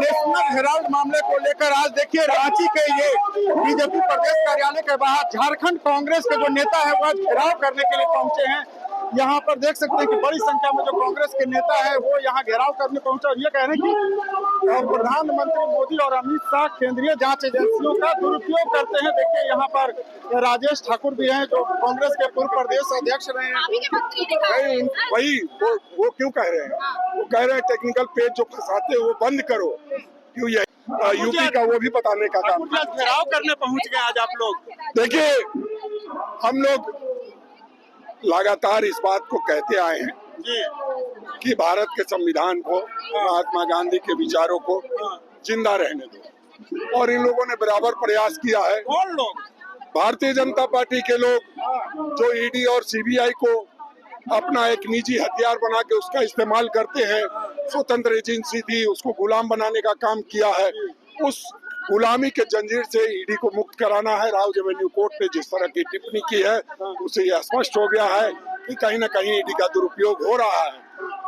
National Herald मामले को लेकर आज देखिए रांची के ये बीजेपी प्रदेश कार्यालय के बाहर झारखंड कांग्रेस के जो नेता है वह घेराव करने के लिए पहुंचे हैं। यहाँ पर देख सकते हैं कि बड़ी संख्या में जो कांग्रेस के नेता है वो यहाँ घेराव करने पहुंचे और ये कह रहे हैं कि प्रधानमंत्री मोदी और अमित शाह केंद्रीय जांच एजेंसियों का दुरुपयोग करते हैं। देखिए यहाँ पर राजेश ठाकुर भी हैं जो कांग्रेस के पूर्व प्रदेश अध्यक्ष रहे हैं। वही वो क्यों कह रहे हैं? वो कह रहे हैं टेक्निकल पेज जो फंसाते हैं वो बंद करो। क्यों ये यूपी का वो भी बताने का काम। घेराव करने पहुंच गए आज आप लोग। देखिए हम लोग लगातार इस बात को कहते आए हैं कि भारत के संविधान को, महात्मा गांधी के विचारों को जिंदा रहने दो, और इन लोगों ने बराबर प्रयास किया है। कौन लोग? भारतीय जनता पार्टी के लोग जो ईडी और सीबीआई को अपना एक निजी हथियार बना के उसका इस्तेमाल करते हैं। स्वतंत्र एजेंसी थी, उसको गुलाम बनाने का काम किया है। उस गुलामी के जंजीर से ईडी को मुक्त कराना है। राउज एवेन्यू कोर्ट ने जिस तरह की टिप्पणी की है उससे यह स्पष्ट हो गया है कि कहीं न कहीं ईडी का दुरुपयोग हो रहा है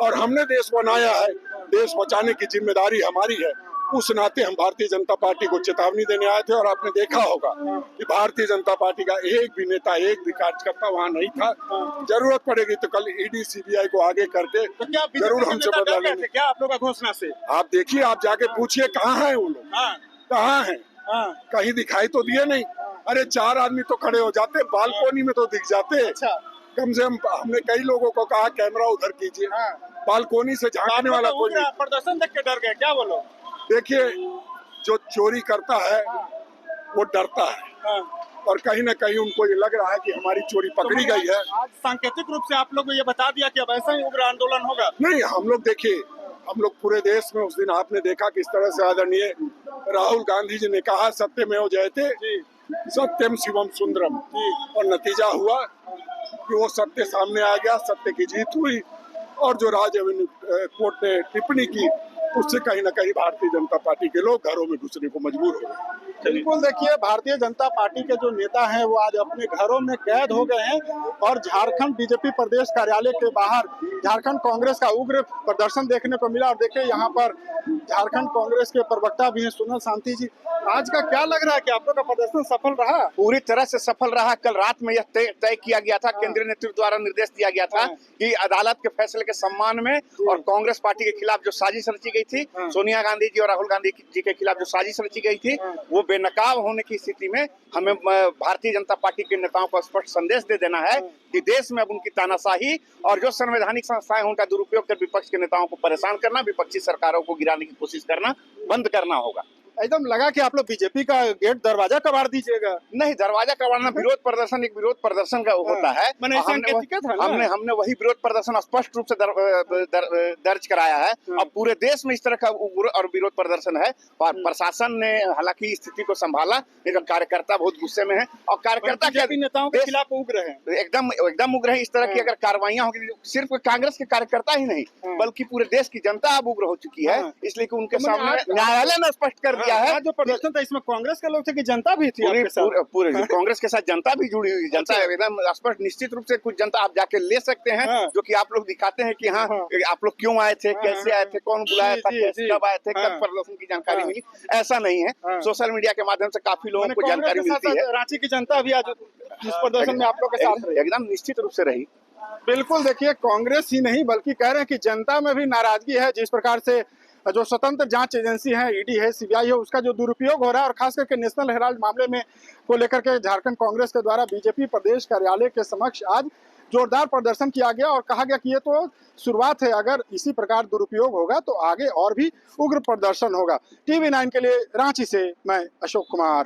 और हमने देश बनाया है, देश बचाने की जिम्मेदारी हमारी है। उस नाते हम भारतीय जनता पार्टी को चेतावनी देने आए थे और आपने देखा होगा कि भारतीय जनता पार्टी का एक भी नेता, एक भी कार्यकर्ता वहाँ नहीं था। जरूरत पड़ेगी तो कल ईडी सीबीआई को आगे करके जरूर हमसे बदला लेंगे। क्या आप लोग का घोषणा से? आप देखिए, आप जाके पूछिए कहाँ है वो लोग, कहाँ है? कहीं दिखाई तो दिए नहीं। अरे 4 आदमी तो खड़े हो जाते, बालकोनी में तो दिख जाते। अच्छा। कम से कम हमने कई लोगों को कहा कैमरा उधर कीजिए, बालकोनी से झांकने वाला कोई नहीं। प्रदर्शन देख के डर गए क्या वो लोग? देखिए, जो चोरी करता है वो डरता है और कहीं न कहीं उनको ये लग रहा है कि हमारी चोरी पकड़ी गई है। आज सांकेतिक रूप से आप लोग को ये बता दिया कि अब ऐसा ही उग्र आंदोलन होगा। नहीं, हम लोग देखिए, हम लोग पूरे देश में उस दिन आपने देखा किस तरह से आदरणीय राहुल गांधी जी ने कहा सत्यमेव जयते, सत्यम शिवम सुंदरम, और नतीजा हुआ कि वो सत्य सामने आ गया, सत्य की जीत हुई। और जो राज एवेन्यू कोर्ट ने टिप्पणी की उससे कहीं न कहीं भारतीय जनता पार्टी के लोग घरों में घुसने को मजबूर हो गए। बिल्कुल, देखिए भारतीय जनता पार्टी के जो नेता हैं वो आज अपने घरों में कैद हो गए हैं और झारखंड बीजेपी प्रदेश कार्यालय के बाहर झारखंड कांग्रेस का उग्र प्रदर्शन देखने को मिला। और देखिए यहाँ पर झारखंड कांग्रेस के प्रवक्ता भी हैं सोनल शांति जी। आज का क्या लग रहा है कि आप लोग का प्रदर्शन सफल रहा? पूरी तरह से सफल रहा। कल रात में यह तय किया गया था, केंद्रीय नेतृत्व द्वारा निर्देश दिया गया था कि अदालत के फैसले के सम्मान में और कांग्रेस पार्टी के खिलाफ जो साजिश रची गई थी, सोनिया गांधी जी और राहुल गांधी जी के खिलाफ जो साजिश रची गई थी, वो बेनकाब होने की स्थिति में हमें भारतीय जनता पार्टी के नेताओं को स्पष्ट संदेश दे देना है कि देश में अब उनकी तानाशाही और जो संवैधानिक संस्थाएं उनका दुरुपयोग कर विपक्ष के नेताओं को परेशान करना, विपक्षी सरकारों को गिराने की कोशिश करना बंद करना होगा। एकदम लगा कि आप लोग बीजेपी का गेट दरवाजा कबाड़ दीजिएगा। नहीं, दरवाजा कबाड़ना विरोध प्रदर्शन एक विरोध प्रदर्शन का होता है। हमने वही विरोध प्रदर्शन स्पष्ट रूप से दर्ज कराया है। अब पूरे देश में इस तरह का उग्र और विरोध प्रदर्शन है और प्रशासन ने हालांकि स्थिति को संभाला, लेकिन कार्यकर्ता बहुत गुस्से में है और कार्यकर्ता के नेताओं के खिलाफ उग्र है, एकदम उग्र है। इस तरह की अगर कार्रवाइयां होगी, सिर्फ कांग्रेस के कार्यकर्ता ही नहीं बल्कि पूरे देश की जनता अब उग्र हो चुकी है, इसलिए कि उनके सामने न्यायालय ने स्पष्ट कर दिया है। जो प्रदर्शन था इसमें कांग्रेस के लोग थे कि जनता भी थी? पूरे कांग्रेस के साथ जनता भी जुड़ी हुई, जनता एकदम स्पष्ट निश्चित रूप से कुछ जनता आप जाके ले सकते हैं जो कि आप लोग दिखाते हैं कि हाँ आप लोग क्यों आए थे, कैसे आए थे, कौन बुलाया था, कब आए थे, कब प्रदर्शन की जानकारी मिली। ऐसा नहीं है, सोशल मीडिया के माध्यम से काफी लोगों को जानकारी मिलती है। रांची की जनता भी आज इस प्रदर्शन में आप लोग के साथ एकदम निश्चित रूप से रही। बिल्कुल, देखिए कांग्रेस ही नहीं बल्कि कह रहे हैं कि जनता में भी नाराजगी है जिस प्रकार से जो स्वतंत्र जांच एजेंसी है, ईडी है, सीबीआई है, उसका जो दुरुपयोग हो रहा है और खास करके नेशनल हेराल्ड मामले में को लेकर के झारखंड कांग्रेस के द्वारा बीजेपी प्रदेश कार्यालय के समक्ष आज जोरदार प्रदर्शन किया गया और कहा गया कि ये तो शुरुआत है, अगर इसी प्रकार दुरुपयोग होगा तो आगे और भी उग्र प्रदर्शन होगा। TV9 के लिए रांची से मैं अशोक कुमार।